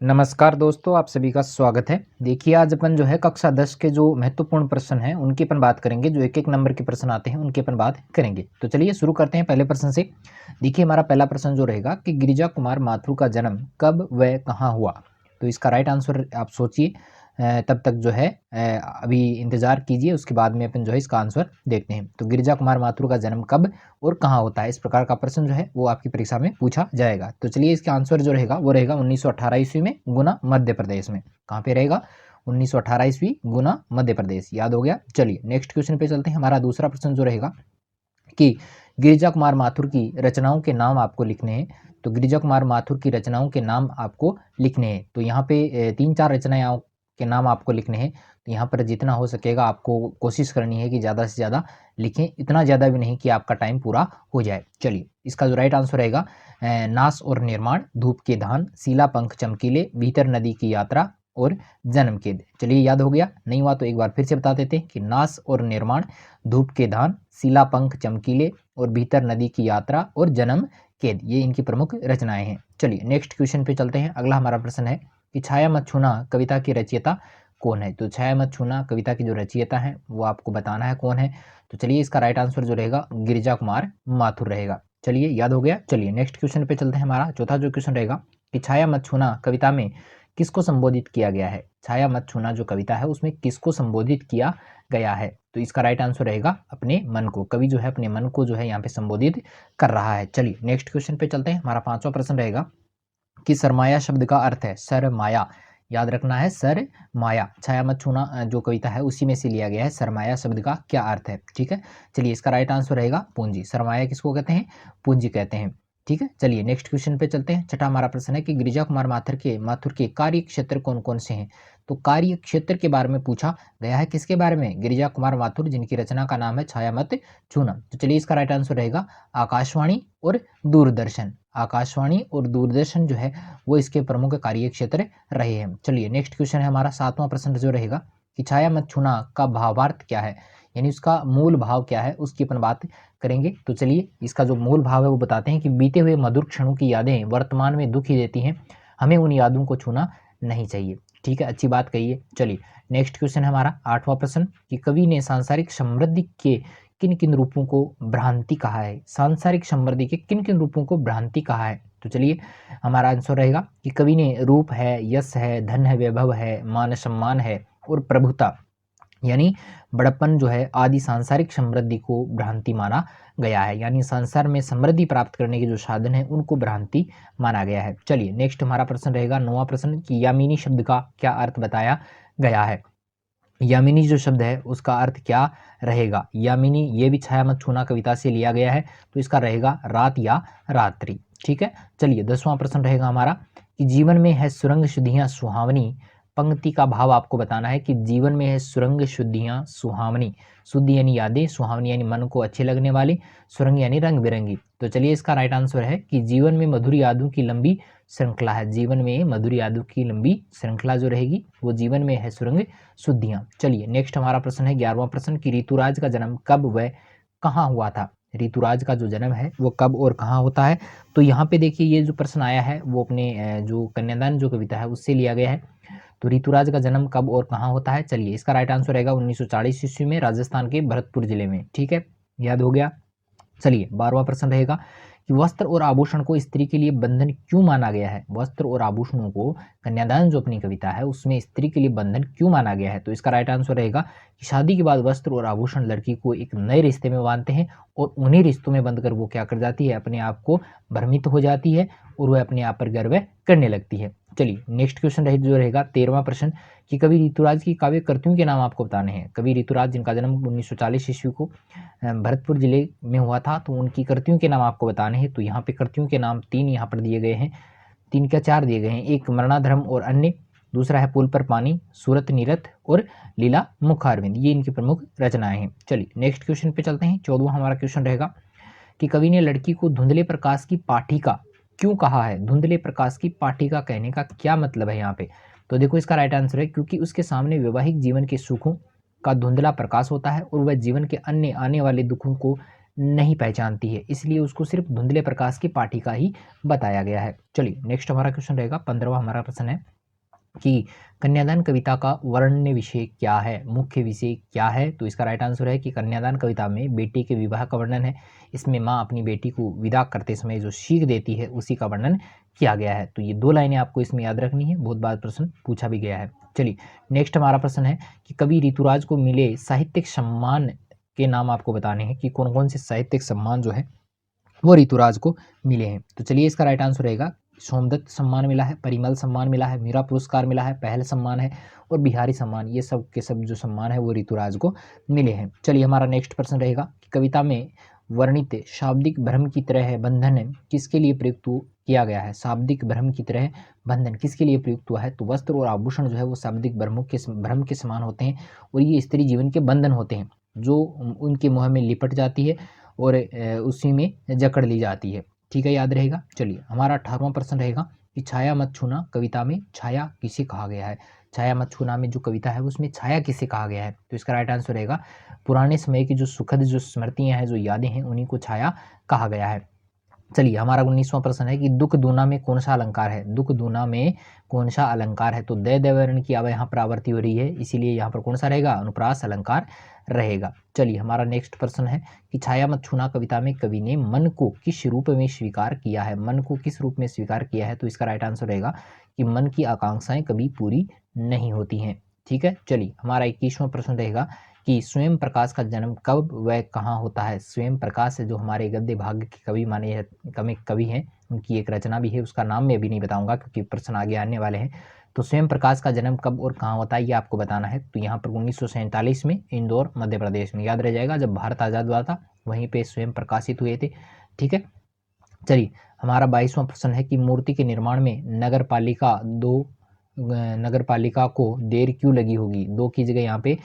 नमस्कार दोस्तों, आप सभी का स्वागत है। देखिए आज अपन जो है कक्षा 10 के जो महत्वपूर्ण प्रश्न हैं उनकी अपन बात करेंगे। जो एक एक नंबर के प्रश्न आते हैं उनकी अपन बात करेंगे। तो चलिए शुरू करते हैं पहले प्रश्न से। देखिए हमारा पहला प्रश्न जो रहेगा कि गिरिजा कुमार माथुर का जन्म कब व कहाँ हुआ। तो इसका राइट आंसर आप सोचिए। तब तक जो है अभी इंतजार कीजिए, उसके बाद में अपन जो है इसका आंसर देखते हैं। तो गिरिजा कुमार माथुर का जन्म कब और कहाँ होता है, इस प्रकार का प्रश्न जो है वो आपकी परीक्षा में पूछा जाएगा। तो चलिए इसका आंसर जो रहेगा वो रहेगा 1918 ईस्वी में गुना मध्य प्रदेश में। कहाँ पे रहेगा? 1918 ईस्वी गुना मध्य प्रदेश। याद हो गया। चलिए नेक्स्ट क्वेश्चन पे चलते हैं। हमारा दूसरा प्रश्न जो रहेगा कि गिरिजा कुमार माथुर की रचनाओं के नाम आपको लिखने हैं। तो गिरिजा कुमार माथुर की रचनाओं के नाम आपको लिखने हैं। तो यहाँ पे 3-4 रचनाओं के नाम आपको लिखने हैं। तो यहाँ पर जितना हो सकेगा आपको कोशिश करनी है कि ज़्यादा से ज़्यादा लिखें, इतना ज़्यादा भी नहीं कि आपका टाइम पूरा हो जाए। चलिए इसका जो राइट आंसर रहेगा नाश और निर्माण, धूप के धान, सीला पंख चमकीले, भीतर नदी की यात्रा और जन्म केद। चलिए याद हो गया? नहीं हुआ तो एक बार फिर से बता देते हैं कि नाश और निर्माण, धूप के धान, सीला पंख चमकीले और भीतर नदी की यात्रा और जन्म केद, ये इनकी प्रमुख रचनाएं हैं। चलिए नेक्स्ट क्वेश्चन पे चलते हैं। अगला हमारा प्रश्न है कि छाया मत छूना कविता की रचयिता कौन है। तो छाया मत छूना कविता की जो रचयिता है वो आपको बताना है कौन है। तो चलिए इसका राइट आंसर जो रहेगा गिरिजा कुमार माथुर रहेगा। चलिए याद हो गया। चलिए नेक्स्ट क्वेश्चन पे चलते हैं। हमारा चौथा जो क्वेश्चन रहेगा कि छाया मत छूना कविता में किसको संबोधित किया गया है। छाया मत छूना जो कविता है उसमें किसको संबोधित किया गया है। तो इसका राइट आंसर रहेगा अपने मन को। कवि जो है अपने मन को जो है यहाँ पे संबोधित कर रहा है। चलिए नेक्स्ट क्वेश्चन पे चलते हैं। हमारा पांचवा प्रश्न रहेगा कि सरमाया शब्द का अर्थ है सरमाया। याद रखना है सरमाया। छाया मत छूना जो कविता है उसी में से लिया गया है। सरमाया शब्द का क्या अर्थ है? ठीक है, चलिए इसका राइट आंसर रहेगा पूंजी। सरमाया किसको कहते हैं? पूंजी कहते हैं। ठीक है, चलिए नेक्स्ट क्वेश्चन पे चलते हैं। छठा हमारा प्रश्न है कि गिरिजा कुमार माथुर के कार्य क्षेत्र कौन कौन से हैं। तो कार्य क्षेत्र के बारे में पूछा गया है। किसके बारे में? गिरिजा कुमार माथुर, जिनकी रचना का नाम है छाया मत छूना। तो चलिए इसका राइट आंसर रहेगा आकाशवाणी और दूरदर्शन। आकाशवाणी और दूरदर्शन जो है वो इसके प्रमुख कार्य क्षेत्र रहे हैं। चलिए नेक्स्ट क्वेश्चन है हमारा सातवां प्रश्न जो रहेगा कि छाया मत छूना का भावार्थ क्या है, यानी उसका मूल भाव क्या है, उसकी अपन बात करेंगे। तो चलिए इसका जो मूल भाव है वो बताते हैं कि बीते हुए मधुर क्षणों की यादें वर्तमान में दुख ही देती हैं, हमें उन यादों को छूना नहीं चाहिए। ठीक है, अच्छी बात कही है। चलिए नेक्स्ट क्वेश्चन है हमारा आठवां प्रश्न कि कवि ने सांसारिक समृद्धि के किन किन रूपों को भ्रांति कहा है। सांसारिक समृद्धि के किन किन रूपों को भ्रांति कहा है। तो चलिए हमारा आंसर रहेगा कि कवि ने रूप है, यश है, धन है, वैभव है, मान सम्मान है और प्रभुता यानी बड़प्पन जो है आदि सांसारिक समृद्धि को भ्रांति माना गया है। यानी संसार में समृद्धि प्राप्त करने के जो साधन है उनको भ्रांति माना गया है। चलिए नेक्स्ट हमारा प्रश्न रहेगा नौवां प्रश्न कि यामिनी शब्द का क्या अर्थ बताया गया है। यामिनी जो शब्द है उसका अर्थ क्या रहेगा। यामिनी ये भी छाया मत छूना कविता से लिया गया है। तो इसका रहेगा रात या रात्रि। ठीक है, चलिए 10वां प्रश्न रहेगा हमारा कि जीवन में है सुरंग शुद्धियां सुहावनी। पंक्ति का भाव आपको बताना है कि जीवन में है सुरंग शुद्धियां सुहावनी। शुद्ध यानी यादें, सुहावनी यानी मन को अच्छे लगने वाली, सुरंग यानी रंग बिरंगी। तो चलिए इसका राइट आंसर है कि जीवन में मधुर यादों की लंबी श्रृंखला है। जीवन में मधुर यादों की लंबी श्रृंखला जो रहेगी वो जीवन में है सुरंग शुद्धियां। चलिए नेक्स्ट हमारा प्रश्न है 11वां प्रश्न कि ऋतुराज का जन्म कब व कहाँ हुआ था। ऋतुराज का जो जन्म है वो कब और कहाँ होता है। तो यहाँ पे देखिए ये जो प्रश्न आया है वो अपने जो कन्यादान जो कविता है उससे लिया गया है। तो ऋतुराज का जन्म कब और कहाँ होता है। चलिए इसका राइट आंसर रहेगा 1940 ईस्वी में राजस्थान के भरतपुर जिले में। ठीक है, याद हो गया। चलिए 12वां प्रश्न रहेगा कि वस्त्र और आभूषण को स्त्री के लिए बंधन क्यों माना गया है। वस्त्र और आभूषणों को कन्यादान जो अपनी कविता है उसमें स्त्री के लिए बंधन क्यों माना गया है। तो इसका राइट आंसर रहेगा कि शादी के बाद वस्त्र और आभूषण लड़की को एक नए रिश्ते में बांधते हैं और उन्हीं रिश्तों में बंधकर वो क्या कर जाती है, अपने आप को भ्रमित हो जाती है और वह अपने आप पर गर्व करने लगती है। चलिए नेक्स्ट क्वेश्चन जो रहेगा 13वां प्रश्न कि कवि ऋतुराज की काव्य कृतियों के नाम आपको बताने हैं। कवि ऋतुराज जिनका जन्म 1940 ईस्वी को भरतपुर जिले में हुआ था, तो उनकी कृतियों के नाम आपको बताने हैं। तो यहाँ पे कृतियों के नाम 3 यहाँ पर दिए गए हैं, 3 क्या 4 दिए गए हैं। एक मरणाधर्म और अन्य, दूसरा है पुल पर पानी, सूरत नीरथ और लीला मुखारविंद, ये इनकी प्रमुख रचनाएं हैं। चलिए नेक्स्ट क्वेश्चन पे चलते हैं। 14वां हमारा क्वेश्चन रहेगा कि कवि ने लड़की को धुंधले प्रकाश की पाठिका क्यों कहा है। धुंधले प्रकाश की पाठिका कहने का क्या मतलब है यहाँ पे। तो देखो इसका राइट आंसर है क्योंकि उसके सामने वैवाहिक जीवन के सुखों का धुंधला प्रकाश होता है और वह जीवन के अन्य आने वाले दुखों को नहीं पहचानती है, इसलिए उसको सिर्फ धुंधले प्रकाश की पाठिका ही बताया गया है। चलिए नेक्स्ट हमारा क्वेश्चन रहेगा 15वां हमारा प्रश्न है कि कन्यादान कविता का वर्ण्य विषय क्या है, मुख्य विषय क्या है। तो इसका राइट आंसर है कि कन्यादान कविता में बेटे के विवाह का वर्णन है। इसमें माँ अपनी बेटी को विदा करते समय जो सीख देती है उसी का वर्णन किया गया है। तो ये 2 लाइनें आपको इसमें याद रखनी है, बहुत बार प्रश्न पूछा भी गया है। चलिए नेक्स्ट हमारा प्रश्न है कि कवि ऋतुराज को मिले साहित्यिक सम्मान के नाम आपको बताने हैं कि कौन कौन से साहित्यिक सम्मान जो है वो ऋतुराज को मिले हैं। तो चलिए इसका राइट आंसर रहेगा सोमदत्त सम्मान मिला है, परिमल सम्मान मिला है, मीरा पुरस्कार मिला है, पहल सम्मान है और बिहारी सम्मान। ये सब के सब जो सम्मान है वो ऋतुराज को मिले हैं। चलिए हमारा नेक्स्ट प्रश्न रहेगा कि कविता में वर्णित शाब्दिक भ्रम की तरह बंधन किसके लिए प्रयुक्त किया गया है। शाब्दिक भ्रम की तरह बंधन किसके लिए प्रयुक्त हुआ है। तो वस्त्र और आभूषण जो है वो शाब्दिक भ्रम के समान होते हैं और ये स्त्री जीवन के बंधन होते हैं जो उनके मुँह में लिपट जाती है और उसी में जकड़ ली जाती है। ठीक है, याद रहेगा। चलिए हमारा 18वां प्रश्न रहेगा कि छाया मत छूना कविता में छाया किसे कहा गया है। छाया मत छूना में जो कविता है उसमें छाया किसे कहा गया है। तो इसका राइट आंसर रहेगा पुराने समय की जो सुखद जो स्मृतियां हैं, जो यादें हैं, उन्हीं को छाया कहा गया है। चलिए हमारा 19वां प्रश्न है कि दुख दूना में कौन सा अलंकार है। दुख दूना में कौन सा अलंकार है। तो दय वर्ण की अब यहाँ पर आवृत्ति हो रही है, इसीलिए यहाँ पर कौन सा रहेगा, अनुप्रास अलंकार रहेगा। चलिए हमारा नेक्स्ट प्रश्न है कि छाया मत छूना कविता में कवि ने मन को किस रूप में स्वीकार किया है। मन को किस रूप में स्वीकार किया है। तो इसका राइट आंसर रहेगा कि मन की आकांक्षाएं कभी पूरी नहीं होती हैं। ठीक है, चलिए हमारा 21वां प्रश्न रहेगा कि स्वयं प्रकाश का जन्म कब व कहाँ होता है। स्वयं प्रकाश जो हमारे गद्य भाग्य के कवि माने कवि हैं, उनकी एक रचना भी है, उसका नाम मैं अभी नहीं बताऊंगा क्योंकि प्रश्न आगे आने वाले हैं। तो स्वयं प्रकाश का जन्म कब और कहाँ होता है ये आपको बताना है। तो यहाँ पर 1947 में इंदौर मध्य प्रदेश में, याद रह जाएगा, जब भारत आज़ाद हुआ था वहीं पे स्वयं प्रकाशित हुए थे। ठीक है, चलिए हमारा 22वां प्रश्न है कि मूर्ति के निर्माण में नगर पालिका को देर क्यों लगी होगी। 2 की जगह यहाँ पे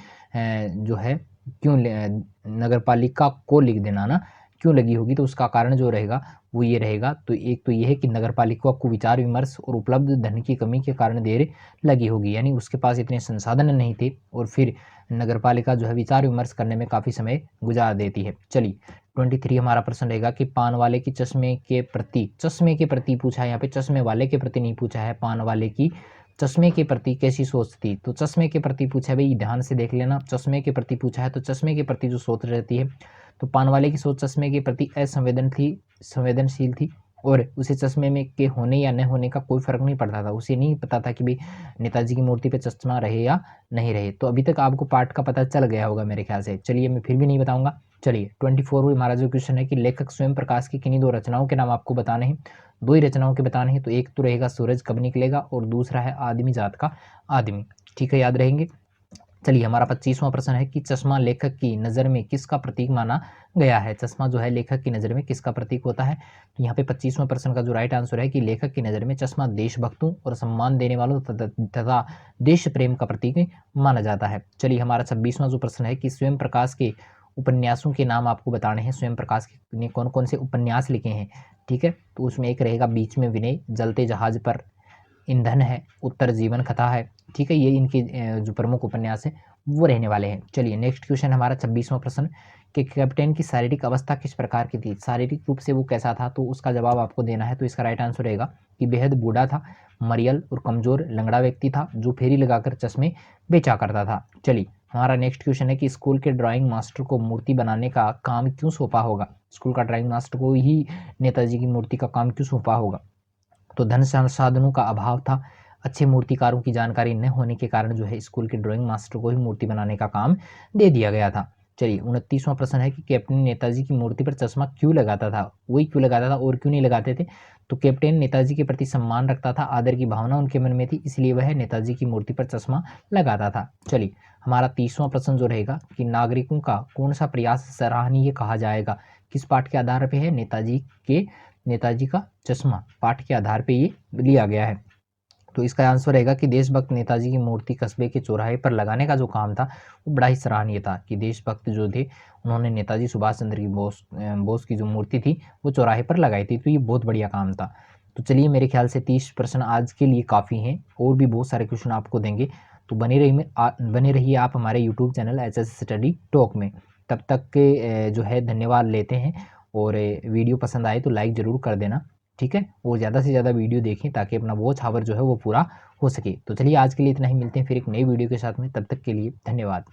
जो है क्यों नगर पालिका को लिख देना ना, क्यों लगी होगी। तो उसका कारण जो रहेगा वो ये रहेगा। तो एक तो ये है कि नगर पालिका को विचार विमर्श और उपलब्ध धन की कमी के कारण देर लगी होगी, यानी उसके पास इतने संसाधन नहीं थे और फिर नगर पालिका जो है विचार विमर्श करने में काफ़ी समय गुजार देती है। चलिए 23 हमारा प्रश्न रहेगा कि पान वाले की चश्मे के प्रति पूछा है। यहाँ पे चश्मे वाले के प्रति नहीं पूछा है, पान वाले की चश्मे के प्रति कैसी सोच थी। तो चश्मे के प्रति पूछा है, भाई ध्यान से देख लेना, चश्मे के प्रति पूछा है तो चश्मे के प्रति जो सोच रहती है, तो पान वाले की सोच चश्मे के प्रति संवेदनशील थी और उसे चश्मे में के होने या न होने का कोई फर्क नहीं पड़ता था। उसे नहीं पता था कि भाई नेताजी की मूर्ति पे चश्मा रहे या नहीं रहे। तो अभी तक आपको पार्ट का पता चल गया होगा मेरे ख्याल से। चलिए मैं फिर भी नहीं बताऊंगा। चलिए 24 हमारा जो क्वेश्चन है कि लेखक स्वयं प्रकाश की किन्हीं 2 रचनाओं के नाम आपको बताने हैं। 2 ही रचनाओं के बताने हैं। तो एक तो रहेगा सूरज कब निकलेगा और दूसरा है आदमी जात का आदमी। ठीक है, याद रहेंगे। चलिए हमारा 25वां प्रश्न है कि चश्मा लेखक की नज़र में किसका प्रतीक माना गया है। चश्मा जो है लेखक की नज़र में किसका प्रतीक होता है। तो यहाँ पे 25वां प्रश्न का जो राइट आंसर है कि लेखक की नज़र में चश्मा देशभक्तों और सम्मान देने वालों तथा देश प्रेम का प्रतीक माना जाता है। चलिए हमारा 26वां जो प्रश्न है कि स्वयं प्रकाश के उपन्यासों के नाम आपको बताने हैं। स्वयं प्रकाश ने कौन कौन से उपन्यास लिखे हैं। ठीक है, तो उसमें एक रहेगा बीच में विनय, जलते जहाज पर, ईंधन है, उत्तर जीवन कथा है। ठीक है, ये इनके जो प्रमुख उपन्यास है वो रहने वाले हैं। चलिए नेक्स्ट क्वेश्चन हमारा 26वां प्रश्न कि कैप्टन की शारीरिक अवस्था किस प्रकार की थी। शारीरिक रूप से वो कैसा था। तो उसका जवाब आपको देना है। तो इसका राइट आंसर रहेगा कि बेहद बूढ़ा था, मरियल और कमजोर लंगड़ा व्यक्ति था जो फेरी लगाकर चश्मे बेचा करता था। चलिए हमारा नेक्स्ट क्वेश्चन है कि स्कूल के ड्राइंग मास्टर को मूर्ति बनाने का काम क्यों सौंपा होगा। स्कूल का ड्राइंग मास्टर को ही नेताजी की मूर्ति का काम क्यों सौंपा होगा। तो धन संसाधनों का अभाव था, अच्छे मूर्तिकारों की जानकारी न होने के कारण जो है स्कूल के ड्राइंग मास्टर को ही मूर्ति बनाने का काम दे दिया गया था। चलिए 29वां प्रश्न है कि कैप्टन नेताजी की मूर्ति पर चश्मा क्यों लगाता था। वही क्यों लगाता था और क्यों नहीं लगाते थे। तो कैप्टन नेताजी के प्रति सम्मान रखता था, आदर की भावना उनके मन में थी, इसलिए वह नेताजी की मूर्ति पर चश्मा लगाता था। चलिए हमारा 30वां प्रश्न जो रहेगा कि नागरिकों का कौन सा प्रयास सराहनीय कहा जाएगा। किस पाठ के आधार पर है। नेताजी का चश्मा पाठ के आधार पर ये लिया गया है। तो इसका आंसर रहेगा कि देशभक्त नेताजी की मूर्ति कस्बे के चौराहे पर लगाने का जो काम था वो बड़ा ही सराहनीय था कि देशभक्त जो थे उन्होंने नेताजी सुभाष चंद्र की बोस की जो मूर्ति थी वो चौराहे पर लगाई थी। तो ये बहुत बढ़िया काम था। तो चलिए मेरे ख्याल से 30 प्रश्न आज के लिए काफ़ी हैं, और भी बहुत सारे क्वेश्चन आपको देंगे। तो बने रहिए आप हमारे YouTube channel HSS study talk में। तब तक के जो है धन्यवाद लेते हैं, और वीडियो पसंद आए तो लाइक ज़रूर कर देना, ठीक है, और ज़्यादा से ज़्यादा वीडियो देखें ताकि अपना वॉच आवर जो है वो पूरा हो सके। तो चलिए आज के लिए इतना ही, मिलते हैं फिर एक नई वीडियो के साथ में, तब तक के लिए धन्यवाद।